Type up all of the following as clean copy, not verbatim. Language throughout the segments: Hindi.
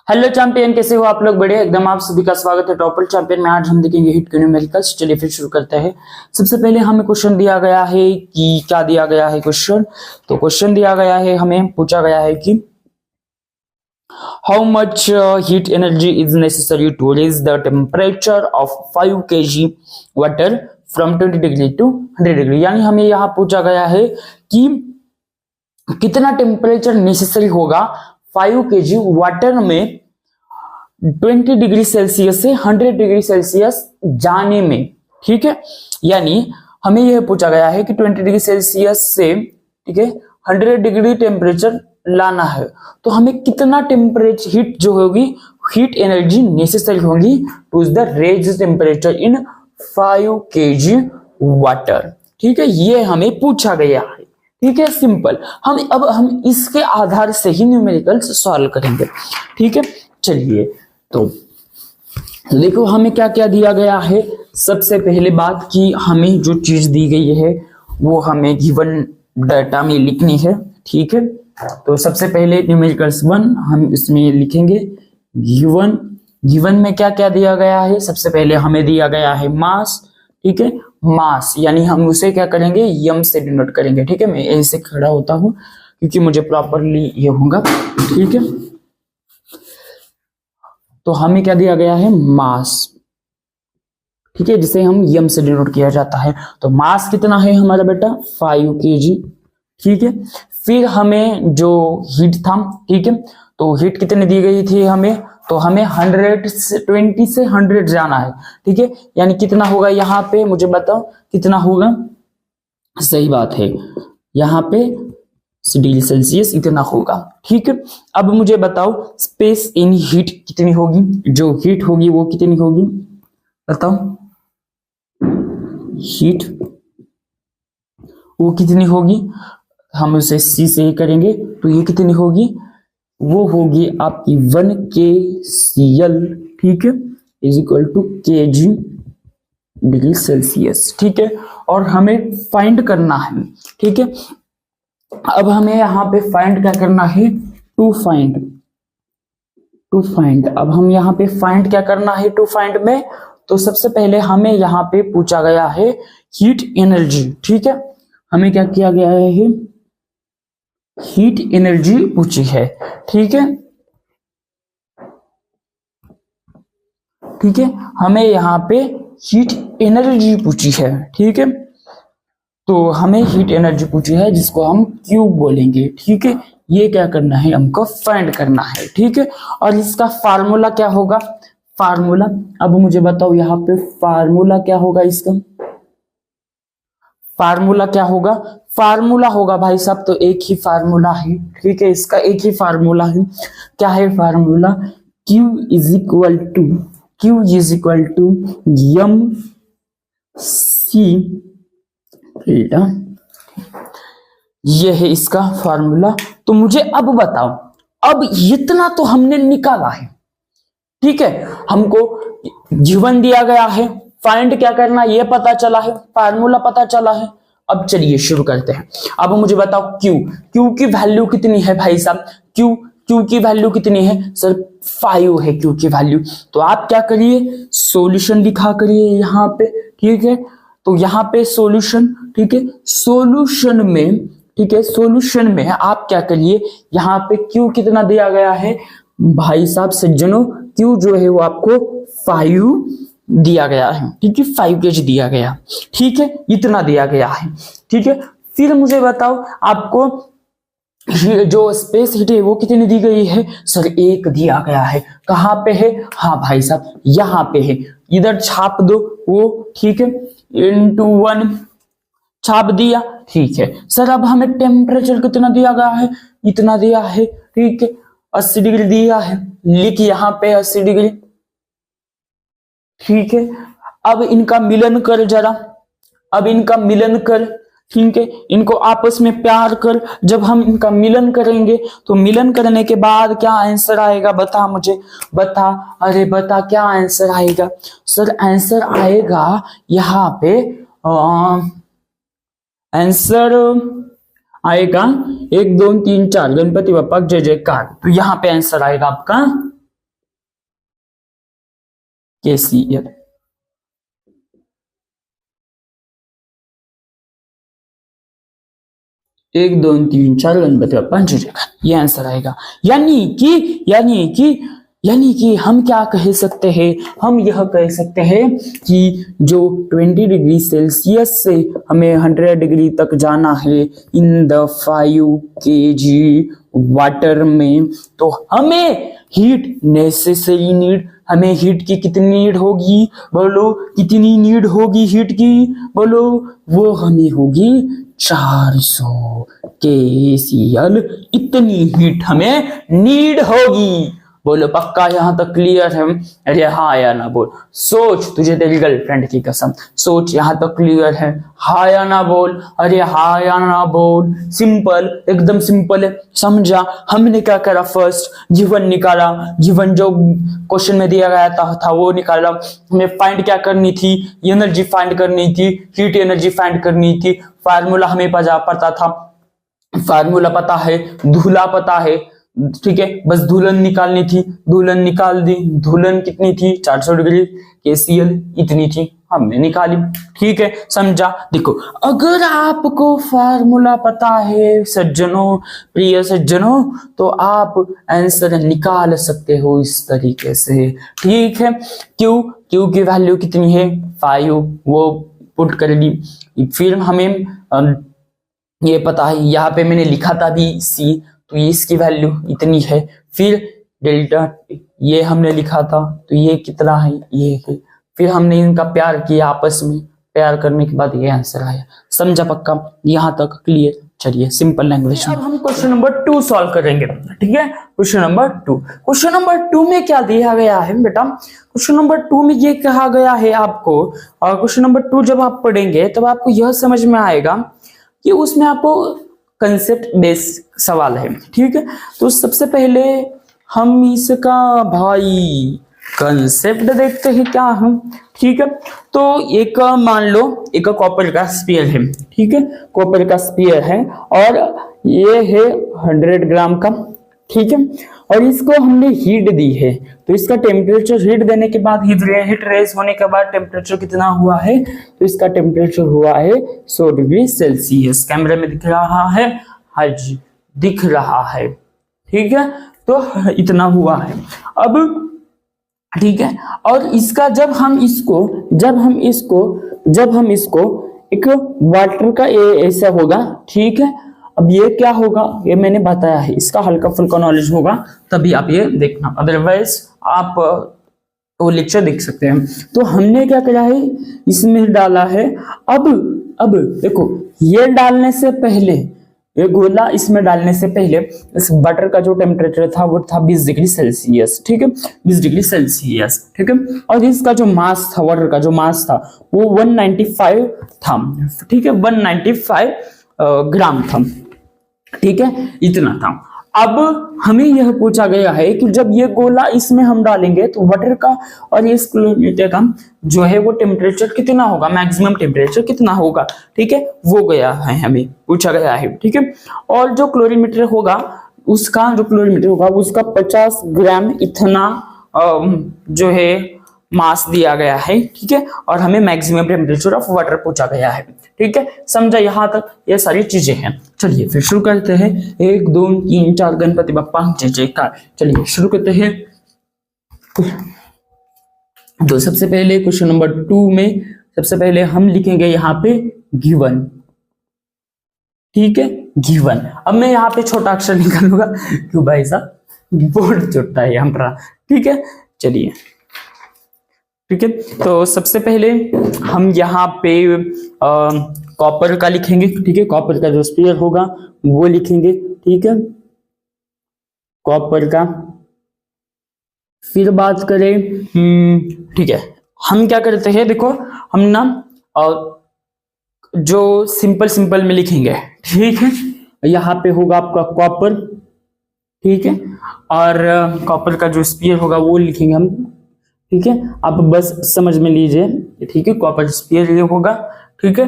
हेलो चैंपियन, कैसे हो आप लोग? बढ़िया एकदम। आप सभी का स्वागत है टॉपर चैंपियन में। आज हम देखेंगे हिट के न्यूमेरिकल्स। चलिए फिर शुरू करते हैं। सबसे पहले हमें क्वेश्चन दिया गया है कि क्या दिया गया है क्वेश्चन। तो क्वेश्चन दिया गया है, हमें पूछा गया है कि how much heat energy is necessary to raise the temperature of 5 kg water from 20 degree to 100 degree. यानी हमें यहाँ पूछा गया है कि कितना टेम्परेचर नेसेसरी होगा 5 kg वाटर में 20 डिग्री सेल्सियस से 100 डिग्री सेल्सियस जाने में। ठीक है, यानी हमें यह पूछा गया है कि 20 डिग्री सेल्सियस से, ठीक है, 100 डिग्री टेम्परेचर लाना है। तो हमें कितना टेम्परेचर हीट जो होगी, हीट एनर्जी नेसेसरी होगी to the raise temperature in 5 kg water. ठीक है, ये हमें पूछा गया है। ठीक है, सिंपल। हम इसके आधार से ही न्यूमेरिकल्स सॉल्व करेंगे। ठीक है, चलिए तो देखो हमें क्या क्या दिया गया है। सबसे पहले बात की हमें जो चीज दी गई है वो हमें गिवन डाटा में लिखनी है। ठीक है, तो सबसे पहले न्यूमेरिकल्स 1 हम इसमें लिखेंगे गिवन में क्या क्या दिया गया है। सबसे पहले हमें दिया गया है मास। ठीक है, मास यानी हम उसे क्या करेंगे, यम से डिनोट करेंगे। ठीक है, मैं ऐसे खड़ा होता हूं क्योंकि मुझे प्रॉपरली ये होगा। ठीक है, तो हमें क्या दिया गया है, मास। ठीक है, जिसे हम यम से डिनोट किया जाता है। तो मास कितना है हमारा बेटा, 5 kg। ठीक है, फिर हमें जो हीट था, ठीक है, तो हीट कितनी दी गई थी हमें, तो हमें 120 से 100 जाना है। ठीक है, यानी कितना होगा यहाँ पे, मुझे बताओ कितना होगा। सही बात है, यहाँ पे डिग्री सेल्सियस इतना होगा। ठीक है, अब मुझे बताओ स्पेस इन हीट कितनी होगी, जो हीट होगी वो कितनी होगी, बताओ। हीट वो कितनी होगी, हम उसे सी से ही करेंगे। तो ये कितनी होगी, वो होगी आपकी 1 kCl, ठीक है, is equal to kg degree Celsius. ठीक है, और हमें फाइंड करना है। ठीक है, अब हमें यहाँ पे फाइंड क्या करना है, टू फाइंड। अब हम यहाँ पे फाइंड क्या करना है टू फाइंड में, तो सबसे पहले हमें यहाँ पे पूछा गया है हीट एनर्जी। ठीक है, हमें क्या किया गया है, हीट एनर्जी पूछी है। ठीक है, ठीक है, हमें यहाँ पे हीट एनर्जी पूछी है। ठीक है, तो हमें हीट एनर्जी पूछी है जिसको हम क्यू बोलेंगे। ठीक है, ये क्या करना है, हमको फाइंड करना है। ठीक है, और इसका फार्मूला क्या होगा, फार्मूला अब मुझे बताओ यहाँ पे फार्मूला क्या होगा, इसका फार्मूला क्या होगा। फार्मूला होगा भाई साहब, तो एक ही फार्मूला है। ठीक है, इसका एक ही फार्मूला है। क्या है formula, Q is equal to m c, ये है इसका फार्मूला। तो मुझे अब बताओ, अब इतना तो हमने निकाला है। ठीक है, हमको गिवन दिया गया है, फाइंड क्या करना ये पता चला है, फार्मूला पता चला है। अब चलिए शुरू करते हैं। अब मुझे बताओ क्यू की वैल्यू कितनी है भाई साहब, क्यू की वैल्यू कितनी है सर, 5 है क्यू की वैल्यू। तो आप क्या करिए, सॉल्यूशन लिखा करिए यहाँ पे। ठीक है, तो यहाँ पे सॉल्यूशन, ठीक है, सॉल्यूशन में, ठीक है, सॉल्यूशन में आप क्या करिए, यहाँ पे क्यू कितना दिया गया है भाई साहब सज्जनों, क्यू जो है वो आपको 5 दिया गया है। ठीक है, 5 kg दिया गया। ठीक है, इतना दिया गया है। ठीक है, फिर मुझे बताओ आपको जो स्पेस हीट है वो कितनी दी गई है, सर 1 दिया गया है। कहाँ पे है, हाँ भाई साहब यहाँ पे है, इधर छाप दो वो। ठीक है, इंटू 1 छाप दिया। ठीक है सर, अब हमें टेम्परेचर कितना दिया गया है, इतना दिया है। ठीक है, 80 डिग्री दिया है, लिख यहाँ पे 80 डिग्री। ठीक है, अब इनका मिलन कर जरा, अब इनका मिलन कर। ठीक है, इनको आपस में प्यार कर। जब हम इनका मिलन करेंगे तो मिलन करने के बाद क्या आंसर आएगा, बता मुझे, बता, अरे बता क्या आंसर आएगा। सर आंसर आएगा यहाँ पे, आंसर आएगा 1 2 3 4 गणपति बप्पा जय जयकार। तो यहाँ पे आंसर आएगा आपका KCl। 1 2 3 4 गणपति बप्पा जय। ये आंसर आएगा। यानी कि हम क्या कह सकते हैं, हम यह कह सकते हैं कि जो 20 डिग्री सेल्सियस से हमें 100 डिग्री तक जाना है इन द 5 kg वाटर में, तो हमें हीट नेसेसरी नीड, हमें हीट की कितनी नीड होगी बोलो, कितनी नीड होगी हीट की बोलो, वो हमें होगी 400 KCl। इतनी हीट हमें नीड होगी। बोलो पक्का यहां तक क्लियर है? अरे हाँ या ना बोल। सोच, तुझे तेरी गर्लफ्रेंड की कसम, सोच यहां तक क्लियर है? हाँ या ना बोल। अरे हाँ या ना बोल। सिंपल, एकदम सिंपल है। समझा? हमने क्या करा, फर्स्ट गिवन निकाला, गिवन जो क्वेश्चन में दिया गया था वो निकाला। हमें फाइंड क्या करनी थी, एनर्जी फाइंड करनी थी, हीट एनर्जी फाइंड करनी थी। फार्मूला हमें पता था, फार्मूला पता है, धूला पता है, ठीक है, बस धुलन निकालनी थी, धुलन निकाल दी। धुलन कितनी थी? 400 डिग्री। KCl इतनी थी, हमने निकाली। ठीक है, समझा? देखो, अगर आपको फार्मूला पता है सज्जनों, प्रिय सज्जनों, तो आप आंसर निकाल सकते हो इस तरीके से। ठीक है, क्यू की वैल्यू कितनी है? 5, वो पुट कर दी। फिर हमें ये पता है, यहाँ पे मैंने लिखा था भी C, तो ये इसकी वैल्यू इतनी है। फिर डेल्टा ये हमने लिखा था, तो ये कितना है? ये है। फिर हमने इनका प्यार किया आपस में, प्यार करने के बाद ये आंसर आया। समझा पक्का? यहां तक क्लियर? चलिए सिंपल लैंग्वेज में अब हम क्वेश्चन नंबर 2 सॉल्व करेंगे। ठीक है, क्वेश्चन नंबर 2। क्वेश्चन नंबर 2 में क्या दिया गया है बेटा? क्वेश्चन नंबर 2 में ये कहा गया है आपको, और क्वेश्चन नंबर 2 जब आप पढ़ेंगे तब आपको यह समझ में आएगा कि उसमें आपको कंसेप्ट बेस सवाल है। ठीक है, तो सबसे पहले हम इसका भाई कंसेप्ट देखते हैं क्या हम। ठीक है, तो एक मान लो एक कॉपर का स्फीयर है। ठीक है, कॉपर का स्फीयर है और ये है 100 ग्राम का। ठीक है, और इसको हमने हीट दी है, तो इसका टेम्परेचर, हीट देने के बाद हीट रेज होने के बाद टेम्परेचर कितना हुआ है? तो इसका टेम्परेचर हुआ है 100 डिग्री सेल्सियस। कैमरे में दिख रहा है? हाँ जी, दिख रहा है। ठीक है, तो इतना हुआ है। अब ठीक है, और इसका जब हम इसको एक वाटर का ऐसा होगा। ठीक है, अब ये क्या होगा ये मैंने बताया है, इसका हल्का फुल्का नॉलेज होगा तभी आप ये देखना, अदरवाइज आप वो लेक्चर देख सकते हैं। तो हमने क्या किया है, इसमें डाला है। अब देखो, ये डालने से पहले, ये गोला इसमें डालने से पहले इस बटर का जो टेम्परेचर था वो था 20 डिग्री सेल्सियस। ठीक है, 20 डिग्री सेल्सियस। ठीक है, और इसका जो मास था, वाटर का जो मास था वो 195 था। ठीक है, 195 ग्राम था। ठीक है, इतना था। अब हमें यह पूछा गया है कि जब ये गोला इसमें हम डालेंगे तो वाटर का और इस क्लोरीमीटर का जो है वो टेम्परेचर कितना होगा, मैक्सिमम टेम्परेचर कितना होगा। ठीक है, वो गया है, हमें पूछा गया है। ठीक है, और जो क्लोरीमीटर होगा उसका 50 ग्राम इतना जो है मास दिया गया है। ठीक है, और हमें मैक्सिमम टेम्परेचर ऑफ वाटर पूछा गया है। ठीक है, समझा? यहां तक ये सारी चीजें हैं। चलिए फिर शुरू करते हैं। 1 2 3 4 गणपति बप्पा जय जयकार। चलिए शुरू करते हैं। तो सबसे पहले क्वेश्चन नंबर 2 में सबसे पहले हम लिखेंगे यहाँ पे गिवन। ठीक है, गिवन। अब मैं यहाँ पे छोटा अक्षर निकालूंगा क्यों भाई साहब, बोर्ड छोटा है हमारा। ठीक है, चलिए। ठीक है, तो सबसे पहले हम यहाँ पे कॉपर का लिखेंगे। ठीक है, कॉपर का जो स्फीयर होगा वो लिखेंगे। ठीक है, कॉपर का। फिर बात करें, ठीक है, हम क्या करते हैं, देखो हम ना जो सिंपल में लिखेंगे। ठीक है, यहाँ पे होगा आपका कॉपर। ठीक है, और कॉपर का जो स्फीयर होगा वो लिखेंगे हम। ठीक है, आप बस समझ में लीजिए। ठीक है, कॉपर स्फीयर ये होगा। ठीक है,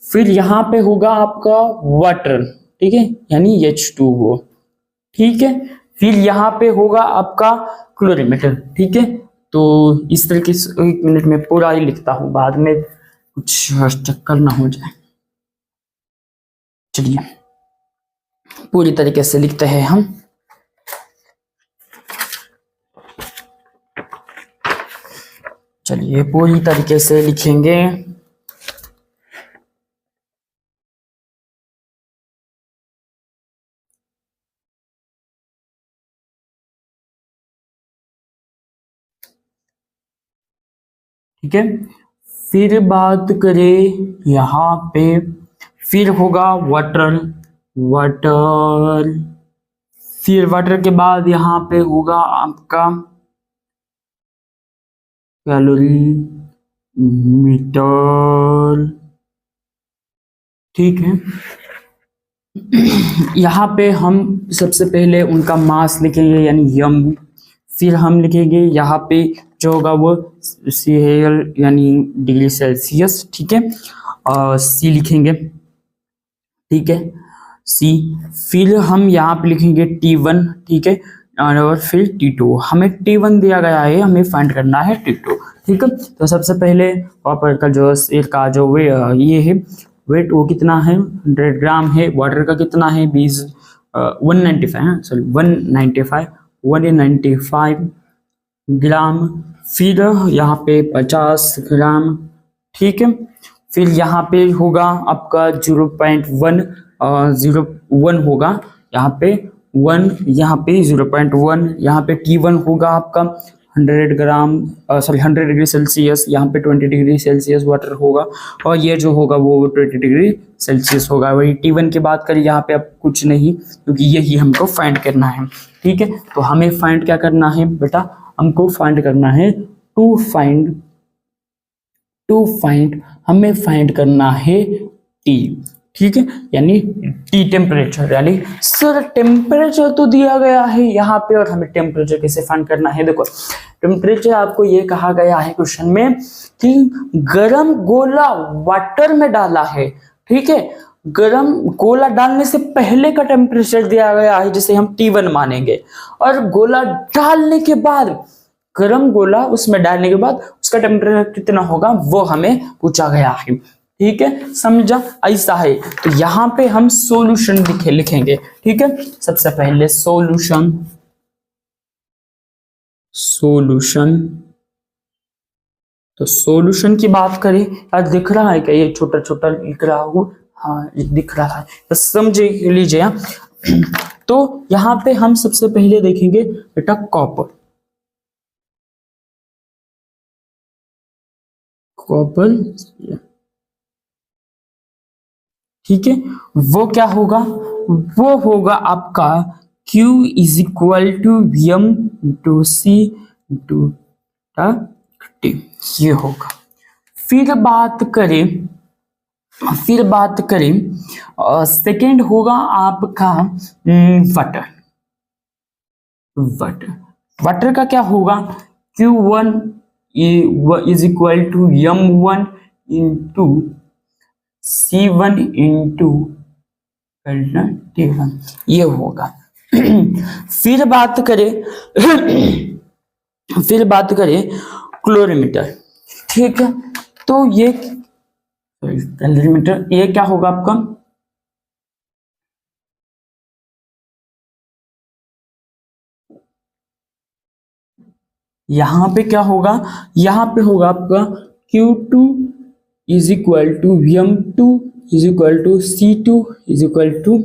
फिर यहाँ पे होगा आपका वाटर। ठीक है, यानी H2O। ठीक है, फिर यहाँ पे होगा आपका क्लोरीमीटर। ठीक है, तो इस तरीके से 1 मिनट में पूरा ही लिखता हूँ, बाद में कुछ चक्कर ना हो जाए। चलिए पूरी तरीके से लिखते हैं हम। चलिए पूरी तरीके से लिखेंगे। ठीक है, फिर बात करें यहाँ पे, फिर होगा वाटर, वाटर, फिर वाटर के बाद यहाँ पे होगा आपका कैलोरी मीटर। ठीक है, यहाँ पे हम सबसे पहले उनका मास लिखेंगे यानी यम, फिर हम लिखेंगे यहाँ पे जो होगा वो सीएल यानी डिग्री सेल्सियस। ठीक है, सी लिखेंगे। ठीक है, सी, फिर हम यहाँ पे लिखेंगे T1। ठीक है, और फिर T2। हमें T1 दिया गया है, हमें फाइंड करना है T2। ठीक है, तो सबसे पहले कॉपर का जो एयर का जो ये है वेट वो कितना है 100 ग्राम है। वाटर का कितना है 195 है, सॉरी 195 ग्राम। फिर यहाँ पे 50 ग्राम। ठीक है, फिर यहाँ पे होगा आपका 0.1 होगा, यहाँ पे 1, यहाँ पे 0.1, यहाँ पे T1 होगा आपका 100 ग्राम, सॉरी 100 डिग्री सेल्सियस, यहाँ पे 20 डिग्री सेल्सियस वाटर होगा, और ये जो होगा वो 20 डिग्री सेल्सियस होगा। वही T1 की बात करें यहाँ पे अब कुछ नहीं, क्योंकि यही हमको फाइंड करना है। ठीक है, तो हमें फाइंड क्या करना है बेटा, हमको फाइंड करना है टू फाइंड हमें फाइंड करना है T। ठीक है, यानी T टेम्परेचर, यानी सर टेम्परेचर तो दिया गया है यहाँ पे और हमें टेम्परेचर कैसे फाइंड करना है। देखो टेम्परेचर आपको ये कहा गया है क्वेश्चन में कि गर्म गोला वाटर में डाला है। ठीक है, गर्म गोला डालने से पहले का टेम्परेचर दिया गया है जिसे हम T1 मानेंगे, और गोला डालने के बाद, गर्म गोला उसमें डालने के बाद उसका टेम्परेचर कितना होगा वो हमें पूछा गया है। ठीक है, समझा, ऐसा है। तो यहाँ पे हम सॉल्यूशन लिखेंगे। ठीक है, सबसे पहले सॉल्यूशन, तो सॉल्यूशन की बात करें, यार दिख रहा है क्या, ये छोटा छोटा लिख रहा हूँ, हाँ दिख रहा है, तो समझ लीजिए। तो यहाँ पे हम सबसे पहले देखेंगे बेटा कॉपर, ठीक है, वो क्या होगा, वो होगा आपका Q is equal to Vm to C to T, ये होगा। फिर बात करें सेकेंड होगा आपका वाटर का क्या होगा, Q1 is equal to M1 into C1 into T1, ये होगा। फिर बात करें क्लोरीमीटर। ठीक है, तो ये कैलोरीमीटर, ये क्या होगा आपका, यहाँ पे क्या होगा, यहाँ पे होगा आपका Q2 is equal to Vm2 is equal to C2 is equal to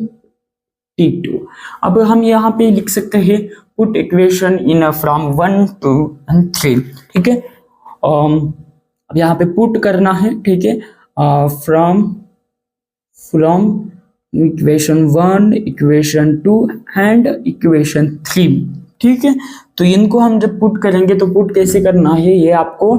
T2। अब हम यहाँ पे लिख सकते हैं put equation in from 1 2 and 3। ठीक है, अब यहाँ पे पुट करना है। ठीक है, from equation 1 equation 2 and equation 3। ठीक है, तो इनको हम जब पुट करेंगे तो पुट कैसे करना है ये आपको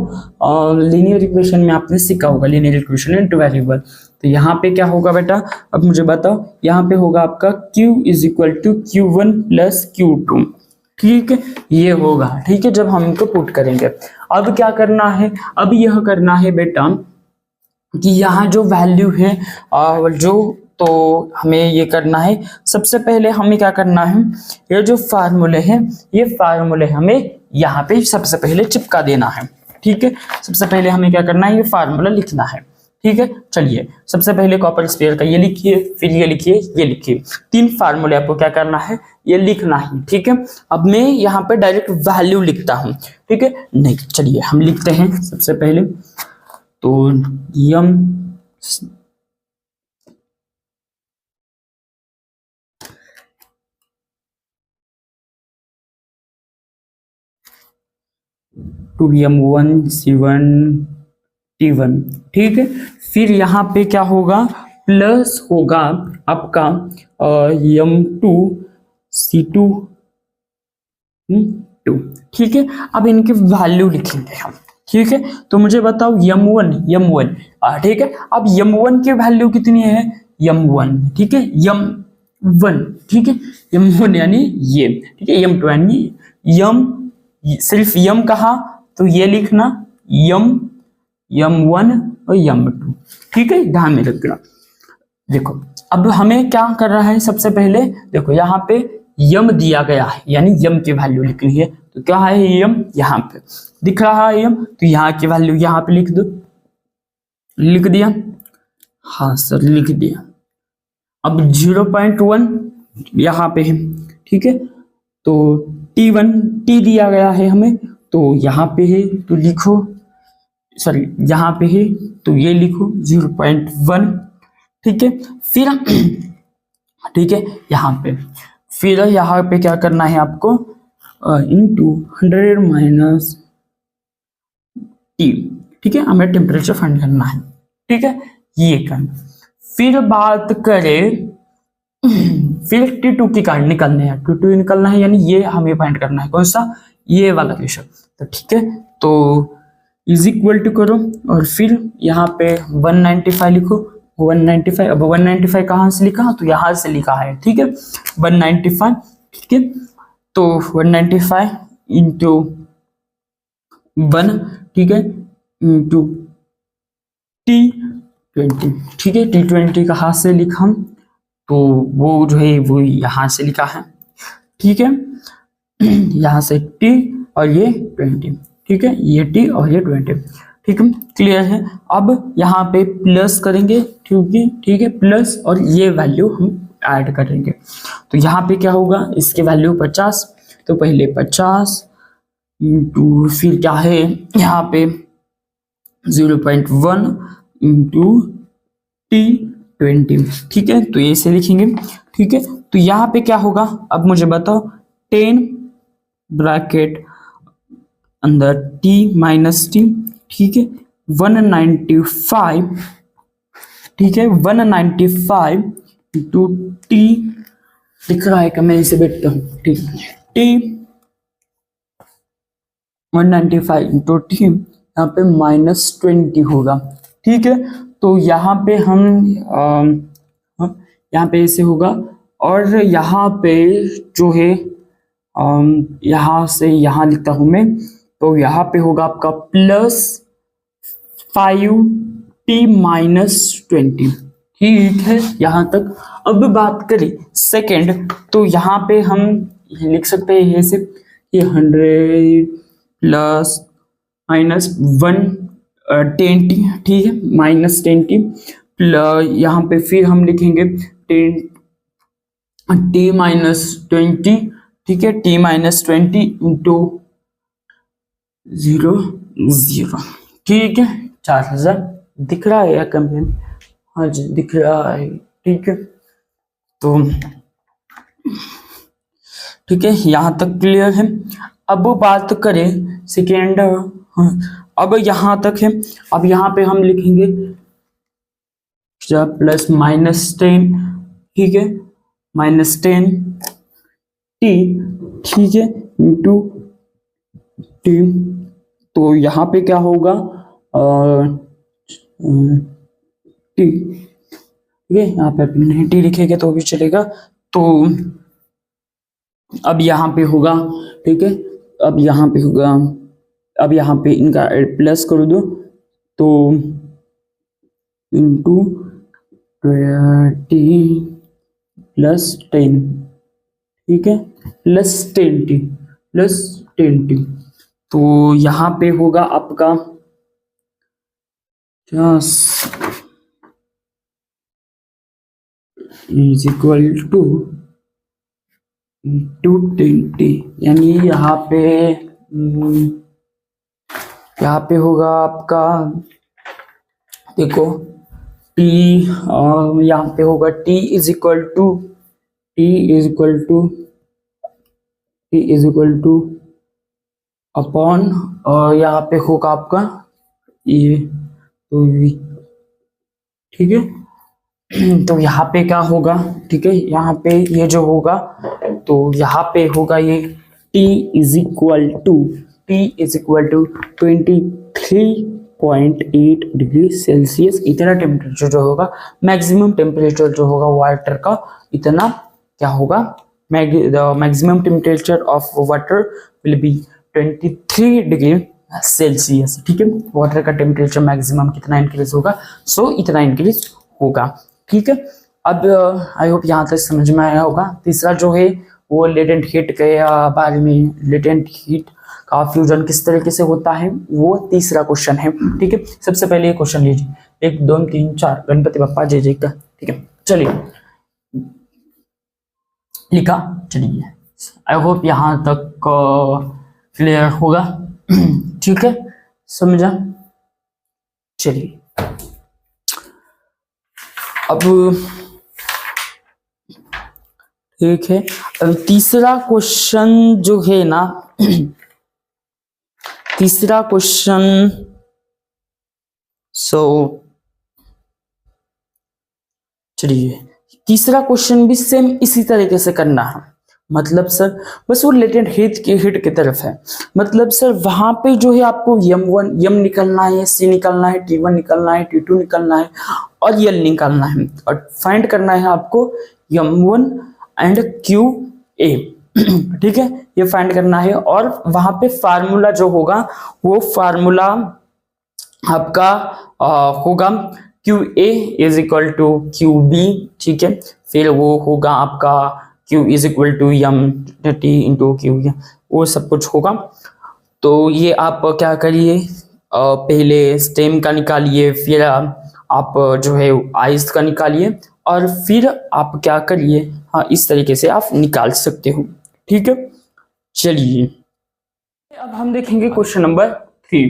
लीनियर इक्वेशन में आपने सीखा होगा, लीनियर इक्वेशन इनटू वेरिएबल। तो यहाँ पे क्या होगा बेटा, अब मुझे बताओ, यहाँ पे होगा आपका Q is equal to Q1 plus Q2। ठीक है, ये होगा। ठीक है, जब हम इनको पुट करेंगे, अब क्या करना है, अब यह करना है बेटा कि यहाँ जो वैल्यू है तो हमें ये करना है, सबसे पहले हमें क्या करना है, ये जो फार्मूले हैं ये फार्मूले हमें यहाँ पे सबसे पहले चिपका देना है। ठीक है, सबसे पहले हमें क्या करना है, ये फार्मूला लिखना है। ठीक है, चलिए सबसे पहले कॉपर स्फीयर का ये लिखिए, फिर ये लिखिए, ये लिखिए, 3 फार्मूले आपको क्या करना है, ये लिखना है। ठीक है, अब मैं यहाँ पे डायरेक्ट वैल्यू लिखता हूँ। ठीक है, नहीं चलिए हम लिखते हैं सबसे पहले तो M two M1 C1 T1। ठीक है, फिर यहाँ पे क्या होगा, प्लस होगा आपका M2 C2 2। ठीक है, अब इनके वैल्यू लिखेंगे हम। ठीक है, तो मुझे बताओ M1 ठीक है, अब M1 की वैल्यू कितनी है, M1। ठीक है, M1 ठीक है, M1 यानी ये। ठीक है, M2 यानी M, सिर्फ M कहा तो ये लिखना M1 और M2। ठीक है, ध्यान में रखना। देखो अब हमें क्या कर रहा है, सबसे पहले देखो यहाँ पे यम दिया गया है, यानी यम की वैल्यू लिखनी है। तो क्या है यम, यहाँ पे दिख रहा है यम, तो यहाँ की वैल्यू यहाँ पे लिख दो। लिख दिया, हाँ सर लिख दिया। अब 0.1 यहाँ पे है। ठीक है, तो T1 T दिया गया है हमें, तो यहाँ पे है तो लिखो, सॉरी यहाँ पे है तो ये लिखो 0.1। ठीक है, फिर ठीक है यहाँ पे, फिर यहाँ पे क्या करना है आपको, इनटू 100 माइनस T। ठीक है, हमें टेम्परेचर फाइंड करना है। ठीक है, ये करना। फिर बात करें फिर T2 की कार्ड निकालने हैं, T2 निकालना है, यानी ये हमें फाइंड करना है, कौन सा, ये वाला क्वेश्चन। तो ठीक है, तो इज इक्वल टू करो और फिर यहाँ पे 195 लिखो, 195। अब 195 कहाँ से लिखा, तो यहाँ से लिखा है। ठीक है, 195। ठीक है, तो 195 इंटू 1, ठीक है, इंटू T20। ठीक है, T20 कहाँ से लिखा हम, तो वो जो है वो यहाँ से लिखा है। ठीक है, यहाँ से T और ये 20। ठीक है, ये T और ये 20। ठीक है, क्लियर है। अब यहाँ पे प्लस करेंगे, ठीक है, प्लस और ये वैल्यू हम ऐड करेंगे। तो यहाँ पे क्या होगा, इसके वैल्यू 50, तो पहले 50 इंटू फिर क्या है यहाँ पे 0.1 इंटू T20। ठीक है, तो ऐसे लिखेंगे। ठीक है, तो यहाँ पे क्या होगा, अब मुझे बताओ, 10 ब्रैकेट अंदर T माइनस T। ठीक है, 195। ठीक है, 195 इंटू T दिख रहा है कि मैं इसे बैठता हूँ। ठीक है, T 195 इंटू T यहाँ पे -20 होगा। ठीक है, तो यहाँ पे हम यहाँ पे ऐसे होगा, और यहाँ पे जो है यहाँ से यहाँ लिखता हूं मैं, तो यहाँ पे होगा आपका +5T - 20। ठीक है, यहाँ तक। अब बात करें सेकेंड, तो यहाँ पे हम लिख सकते हैं ऐसे कि 100 प्लस -110T। ठीक है, -10T प्लस यहाँ पे फिर हम लिखेंगे 10T - 20। ठीक है, T - 20 इंटू 0 ठीक है, 4000 दिख रहा है या कम, हाँ जी दिख रहा है। ठीक है, तो ठीक है, यहाँ तक क्लियर है। अब बात करें सेकेंड, अब यहाँ तक है। अब यहाँ पे हम लिखेंगे +-10। ठीक है, -10T। ठीक है, इंटू T। तो यहाँ पे क्या होगा T। ठीक है, यहाँ पे नहीं T लिखेंगे तो भी चलेगा। तो अब यहाँ पे होगा, ठीक है, अब यहाँ पे होगा, अब यहाँ पे इनका प्लस कर दो, तो इंटू 20 +10। ठीक है, +10T। तो यहाँ पे होगा आपका इज इक्वल टू 220, यानी यहाँ पे होगा आपका, देखो T, यहाँ पे होगा T is equal two upon, यहाँ पे होगा आपका ये, तो ठीक है। तो यहाँ पे क्या होगा, ठीक है, यहाँ पे ये जो होगा, तो यहाँ पे होगा ये T is equal to 23.8 degree Celsius. इतना टेम्परेचर जो होगा, मैक्सिमम टेम्परेचर जो होगा वाटर का, इतना क्या होगा, maximum temperature of water will be 23 degree Celsius. ठीक है, वाटर का टेम्परेचर मैक्सिमम कितना इंक्रीज होगा, सो इतना इंक्रीज होगा। ठीक है, अब आई होप यहाँ तक समझ में आया होगा। तीसरा जो है वो लेटेंट हीट के बारे में, लेटेंट हीट का फ्यूजन किस तरीके से होता है, वो तीसरा क्वेश्चन है। ठीक है, सबसे पहले ये क्वेश्चन लीजिए, 1 2 3 4 गणपति बप्पा जय जय का। ठीक है, चलिए लिखा, चलिए आई होप यहाँ तक क्लियर होगा। ठीक है, समझा। चलिए अब ठीक है, अब तीसरा क्वेश्चन जो है ना, तीसरा क्वेश्चन, चलिए तीसरा क्वेश्चन भी सेम इसी तरीके से करना है। मतलब सर बस वो लेटेंट हीट की तरफ है। मतलब सर वहां पे जो है आपको M निकलना है, C निकलना है, T1 निकलना है, T2 निकलना है और L निकालना है, और फाइंड करना है आपको M1 एंड QA। ठीक है, ये फाइंड करना है, और वहां पे फार्मूला जो होगा वो फार्मूला आपका होगा QA is equal to QB। ठीक है, फिर वो होगा आपका Q is equal to MT into Q, वो सब कुछ होगा। तो ये आप क्या करिए, पहले स्टेम का निकालिए, फिर आप जो है आइस का निकालिए, और फिर आप क्या करिए, हाँ इस तरीके से आप निकाल सकते हो। ठीक है, चलिए अब हम देखेंगे क्वेश्चन नंबर 3।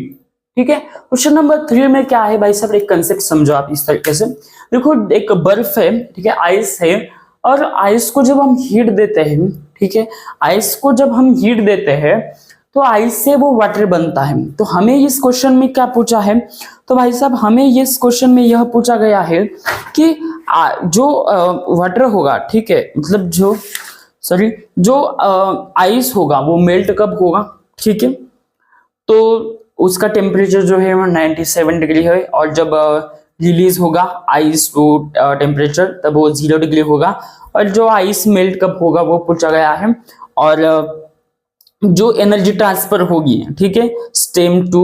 ठीक है, क्वेश्चन नंबर 3 में क्या है भाई साहब, एक कंसेप्ट समझो आप इस तरीके से। देखो एक बर्फ है, ठीक है, आइस है, और आइस को जब हम हीट देते हैं, ठीक है, आइस को जब हम हीट देते हैं तो आइस से वो वाटर बनता है। तो हमें इस क्वेश्चन में क्या पूछा है, तो भाई साहब हमें इस क्वेश्चन में यह पूछा गया है कि जो वाटर होगा, ठीक है, मतलब जो आइस होगा वो मेल्ट कब होगा। ठीक है, तो उसका टेम्परेचर जो है वो 97 डिग्री है, और जब रिलीज होगा आइस टू टेम्परेचर तब वो 0 डिग्री होगा। और जो आइस मेल्ट कब होगा वो पूछा गया है, और जो एनर्जी ट्रांसफर होगी, ठीक है, स्टेम टू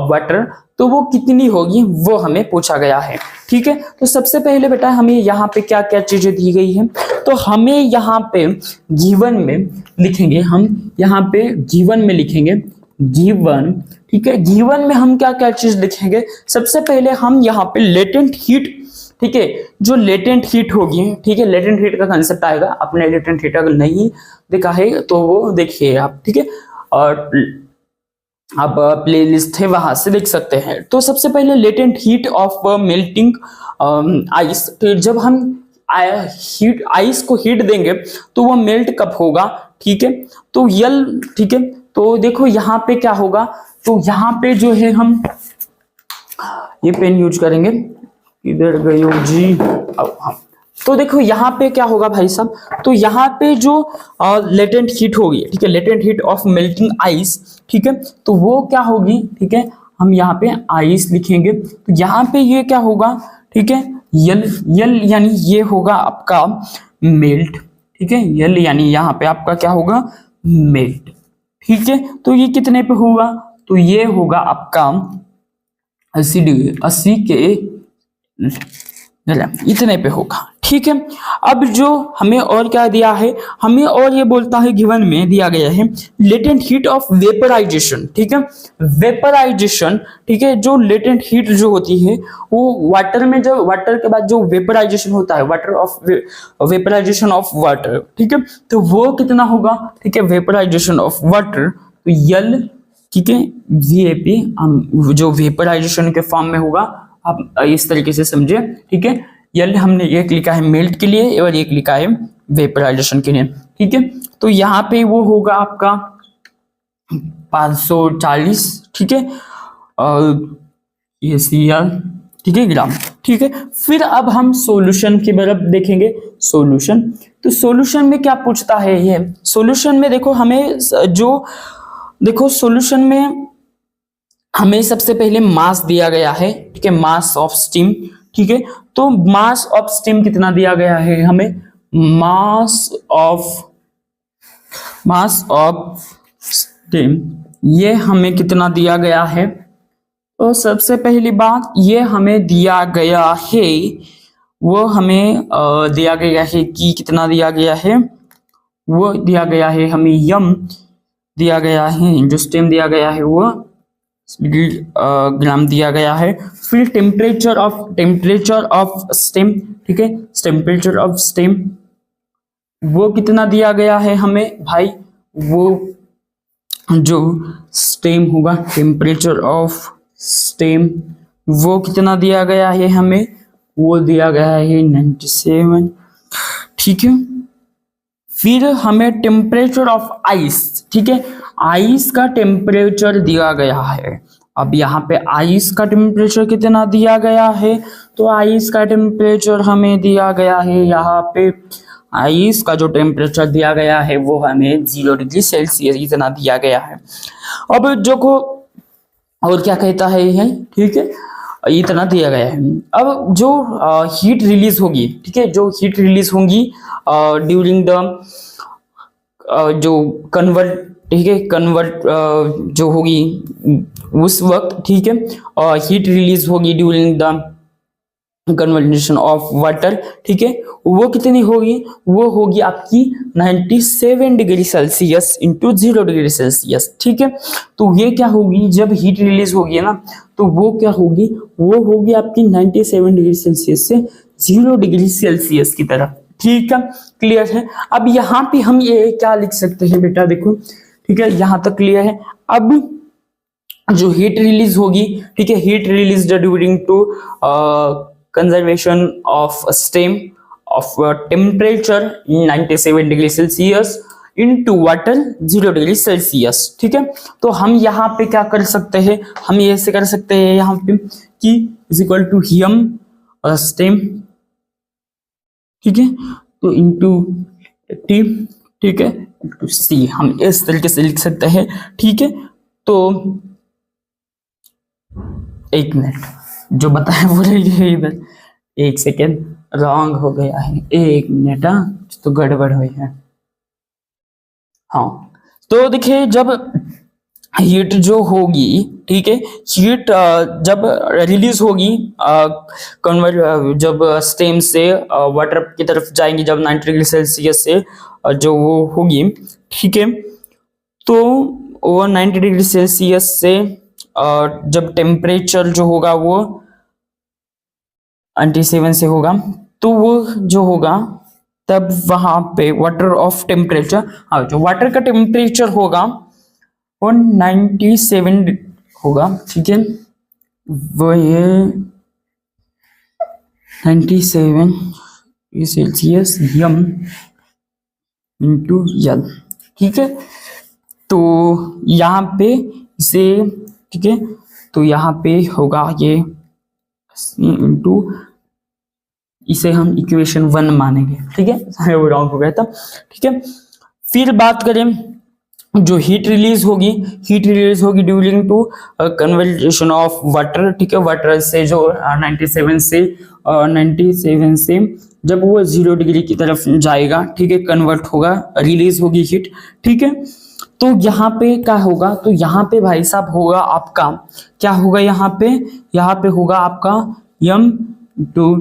वाटर, तो वो कितनी होगी वो हमें पूछा गया है। ठीक है, तो सबसे पहले बेटा हमें यहाँ पे क्या क्या चीजें दी गई है, तो हमें यहाँ पे गिवन में लिखेंगे, हम यहाँ पे गिवन में लिखेंगे गिवन। ठीक है, गिवन में हम क्या क्या चीज लिखेंगे, सबसे पहले हम यहाँ पे लेटेंट हीट, ठीक है, जो लेटेंट हीट होगी, ठीक है, लेटेंट हीट का कंसेप्ट आएगा। अपने लेटेंट हीट अगर नहीं देखा है तो वो देखिए आप, ठीक है, और आप प्लेलिस्ट है वहां से देख सकते हैं। तो सबसे पहले latent heat of melting ice, तो जब हम आइस को हीट देंगे तो वो मेल्ट कब होगा। ठीक है, तो यल, ठीक है, तो देखो यहाँ पे क्या होगा, तो यहाँ पे जो है हम ये पेन यूज करेंगे, इधर गई हो जी, हाँ, तो देखो यहाँ पे क्या होगा भाई साहब, तो यहाँ पे जो लेटेंट हीट होगी, ठीक है, latent heat of melting ice, ठीक है, तो वो क्या होगी, ठीक है, हम यहाँ पे आइस लिखेंगे, तो यहाँ पे ये क्या होगा, ठीक है, यल यानी ये होगा आपका मेल्ट। ठीक है, यल यानी यहाँ पे आपका क्या होगा, मेल्ट। ठीक है, तो ये कितने पे होगा, तो ये होगा आपका 80 डिग्री, 80 के इतने पे होगा। ठीक है। अब जो हमें और क्या दिया है, हमें और ये बोलता है गिवन में दिया गया है लेटेंट हीट ऑफ वेपराइजेशन, ठीक है। वेपराइजेशन, ठीक है, जो लेटेंट हीट जो होती है वो वाटर में, जब वाटर के बाद जो वेपराइजेशन होता है, water of vaporization of water, ठीक है, तो वो कितना होगा, ठीक है, वेपराइजेशन ऑफ वाटर, तो यल, ठीक है, वीएपी, हम जो वेपराइजेशन के फॉर्म में होगा, आप इस तरीके से समझे, ठीक है। यल हमने एक लिखा है मेल्ट के लिए और एक लिखा है वेपराइजेशन के लिए, ठीक है। तो यहाँ पे वो होगा आपका 540, ठीक है, और ये CL, ठीक है, ग्राम, ठीक है। फिर अब हम सॉल्यूशन की तरफ देखेंगे। सॉल्यूशन, तो सॉल्यूशन में क्या पूछता है, ये सॉल्यूशन में देखो हमें जो, देखो सॉल्यूशन में हमें सबसे पहले मास दिया गया है, ठीक है, मास ऑफ स्टीम, ठीक है। तो मास ऑफ स्टीम कितना दिया गया है हमें, मास ऑफ स्टीम ये हमें कितना दिया गया है। तो सबसे पहली बात ये हमें दिया गया है, वो हमें दिया गया है कि कितना दिया गया है, वो दिया गया है हमें यम दिया गया है, जो स्टीम दिया गया है वो ग्राम दिया गया है। फिर टेम्परेचर ऑफ स्टीम, ठीक है, टेम्परेचर ऑफ स्टीम वो कितना दिया गया है हमें भाई, वो जो स्टीम होगा, टेम्परेचर ऑफ स्टीम वो कितना दिया गया है हमें, वो दिया गया है 97, ठीक है। फिर हमें टेम्परेचर ऑफ आइस, ठीक है, आइस का टेम्परेचर दिया गया है। अब यहाँ पे आइस का टेम्परेचर कितना दिया गया है, तो आइस का टेम्परेचर हमें दिया गया है, यहाँ पे आइस का जो टेम्परेचर दिया गया है वो हमें 0 डिग्री सेल्सियस इतना दिया गया है। अब जो को और क्या कहता है ये, ठीक है, इतना दिया गया है। अब जो हीट रिलीज होगी, ठीक है, जो हीट रिलीज होगी ड्यूरिंग द जो कन्वर्ट, ठीक है, कन्वर्ट जो होगी उस वक्त, ठीक है, हीट रिलीज होगी during the conversation of water, ठीक है, वो कितनी होगी, वो होगी आपकी 97 degree Celsius into 0 degree Celsius, ठीक है। तो ये क्या होगी, जब हीट रिलीज होगी ना, तो वो क्या होगी, वो होगी आपकी 97 डिग्री सेल्सियस से 0 डिग्री सेल्सियस की तरफ, ठीक है, क्लियर है। अब यहाँ पे हम ये क्या लिख सकते हैं बेटा, देखो, ठीक है, यहाँ तक क्लियर है। अब जो हीट रिलीज होगी, ठीक है, heat release during to conservation of steam of temperature 97 degree Celsius into water 0 degree Celsius, ठीक है। तो हम यहाँ पे क्या कर सकते हैं, हम ये ऐसे कर सकते हैं यहाँ पे कि इज इक्वल टू हीम स्टीम, ठीक है, तो इंटू टी, ठीक है, इंटू सी, हम इस तरीके से लिख सकते हैं, ठीक है। तो एक मिनट, जो बताया वो रही इधर, एक सेकेंड रॉन्ग हो गया है, एक मिनट, तो गड़बड़ हुई है। हाँ, तो देखिए जब हीट जो होगी, ठीक है, हीट जब रिलीज होगी कन्वर्ट, जब स्टीम से वाटर की तरफ जाएंगी, जब 90 डिग्री सेल्सियस से जो वो होगी, ठीक है, तो वो 90 डिग्री सेल्सियस से जब टेम्परेचर जो होगा वो 97 से होगा, तो वो जो होगा तब वहां पे वाटर ऑफ टेम्परेचर, हाँ, जो वाटर का टेम्परेचर होगा वो 97 होगा, ठीक है, वो ये 97 सेल्सियस यम इंटू यल, ठीक है। तो यहाँ पे इसे, ठीक है, तो यहाँ पे होगा ये इंटू, इसे हम इक्वेशन 1 मानेंगे, ठीक है, वो रॉन्ग हो गया था, ठीक है। फिर बात करें जो हीट रिलीज होगी, हीट रिलीज होगी during to conversion of water, ठीक है, वाटर से जो 97 से जब वो 0 डिग्री की तरफ जाएगा, ठीक है, कन्वर्ट होगा, रिलीज होगी हीट, ठीक है। तो यहाँ पे क्या होगा, तो यहाँ पे भाई साहब होगा आपका, क्या होगा यहाँ पे होगा आपका यम टू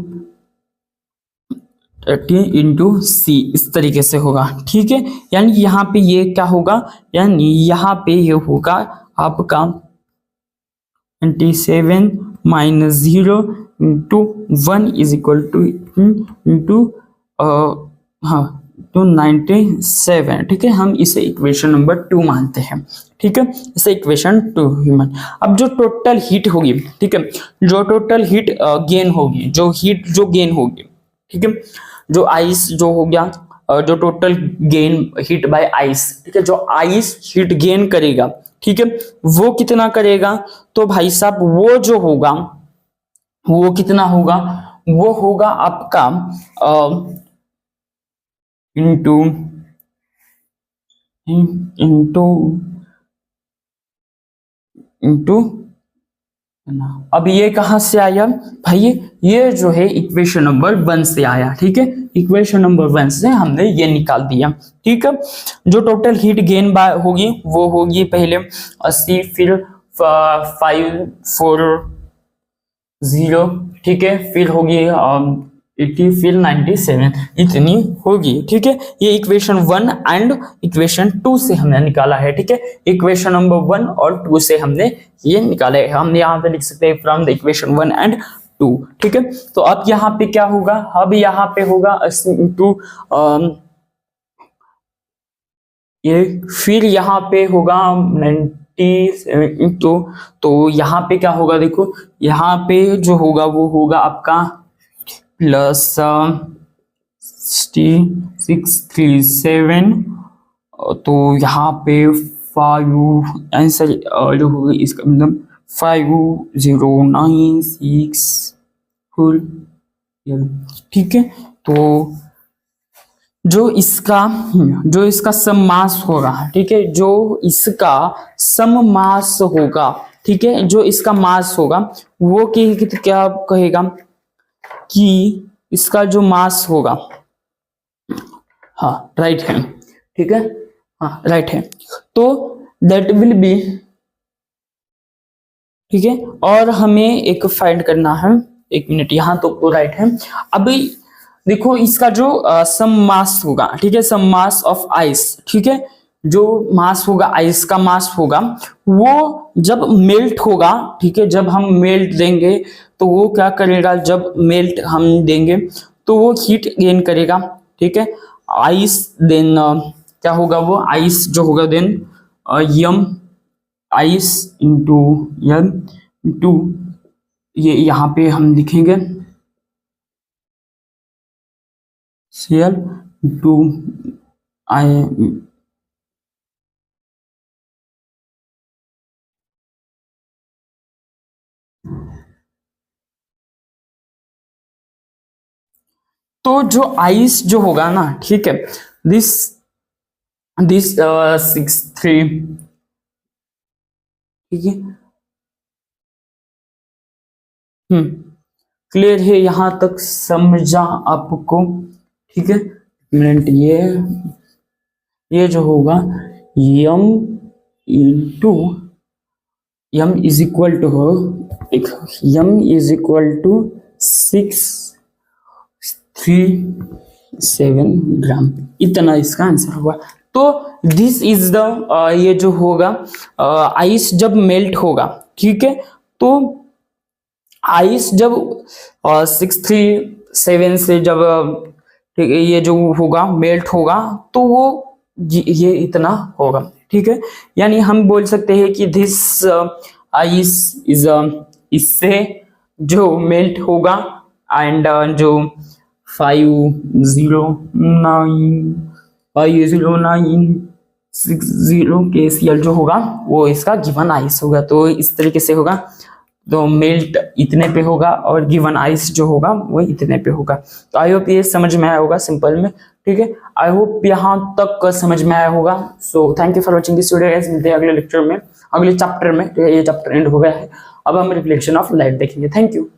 T इंटू सी, इस तरीके से होगा, ठीक है। यानी यहाँ पे ये क्या होगा, यानी यहाँ पे ये होगा आपका 27 minus 0 into 1 is equal two into हाँ तो 97, ठीक है। हम इसे इक्वेशन नंबर 2 मानते हैं, ठीक है, इसे इक्वेशन 2 ही मान। अब जो टोटल हीट होगी, ठीक है, जो टोटल हीट गेन होगी, जो हीट जो गेन होगी, ठीक है, जो आइस जो हो गया, जो total gain heat bye ice, ठीक है, जो आइस हीट गेन करेगा, ठीक है, वो कितना करेगा, तो भाई साहब वो जो होगा वो कितना होगा, वो होगा आपका इंटू इंटू इंटू अब ये कहां से आया भाई, ये जो है इक्वेशन नंबर 1 से आया, ठीक है, इक्वेशन नंबर 1 से हमने ये निकाल दिया, ठीक है। जो टोटल हीट गेन होगी वो होगी पहले 80, फिर 540, ठीक है, फिर होगी 80, फिर 97, इतनी होगी, ठीक है। ये इक्वेशन 1 एंड इक्वेशन 2 से हमने निकाला है, ठीक है, इक्वेशन नंबर 1 और 2 से हमने ये निकाला है। हम यहाँ पे लिख सकते हैं फ्रॉम द इक्वेशन 1 एंड 2, ठीक है। तो अब यहाँ पे क्या होगा, अब यहाँ पे होगा 80 इंटू ये, फिर यहाँ पे होगा 97 इंटू, तो यहाँ पे क्या होगा, देखो यहाँ पे जो होगा वो होगा आपका प्लस 637, तो यहाँ पे 5 आंसर जो होगा इसका मतलब 5096 फुल, ठीक है। तो जो इसका सम मास होगा, ठीक है, जो इसका सम मास होगा, ठीक है, जो इसका मास होगा वो क्या कहेगा कि इसका जो मास होगा, हाँ राइट है, ठीक है, हाँ राइट है, तो दैट विल बी, ठीक है। और हमें एक फाइंड करना है, एक मिनट, यहाँ तो राइट है। अभी देखो इसका जो सम मास होगा, ठीक है, सम मास ऑफ आइस, ठीक है, जो मास होगा आइस का मास होगा वो जब मेल्ट होगा, ठीक है, जब हम मेल्ट देंगे तो वो क्या करेगा, जब मेल्ट हम देंगे तो वो हीट गेन करेगा, ठीक है, आइस, देन क्या होगा, वो आइस जो होगा देन यम आइस इंटू यम इंटू ये यहाँ पे हम लिखेंगे Cl इंटू आई, तो जो आइस जो होगा ना, ठीक है, दिस 63, ठीक है, क्लियर है यहां तक, समझा आपको, ठीक है। मिनट, ये जो होगा m into m is equal to हो, m is equal to 637 gram, इतना इसका आंसर होगा। तो दिस इज द ये जो होगा आइस जब मेल्ट होगा, ठीक है, तो आइस जब 637 से जब ठीक है ये जो होगा मेल्ट होगा तो वो ये इतना होगा, ठीक है। यानी हम बोल सकते हैं कि दिस आइस इज इससे जो मेल्ट होगा एंड जो 50960 KCl जो होगा वो इसका गिवन आइस होगा। तो इस तरीके से होगा, तो मेल्ट इतने पे होगा और गिवन आइस जो होगा वो इतने पे होगा। तो आई होप ये समझ में आया होगा सिंपल में, ठीक है। आई होप यहाँ तक समझ में आया होगा। So thank you for watching this video guys, मिलते हैं अगले लेक्चर में, अगले चैप्टर में। ये चैप्टर एंड हो गया है, अब हम रिफ्लेक्शन ऑफ लाइट देखेंगे। Thank you.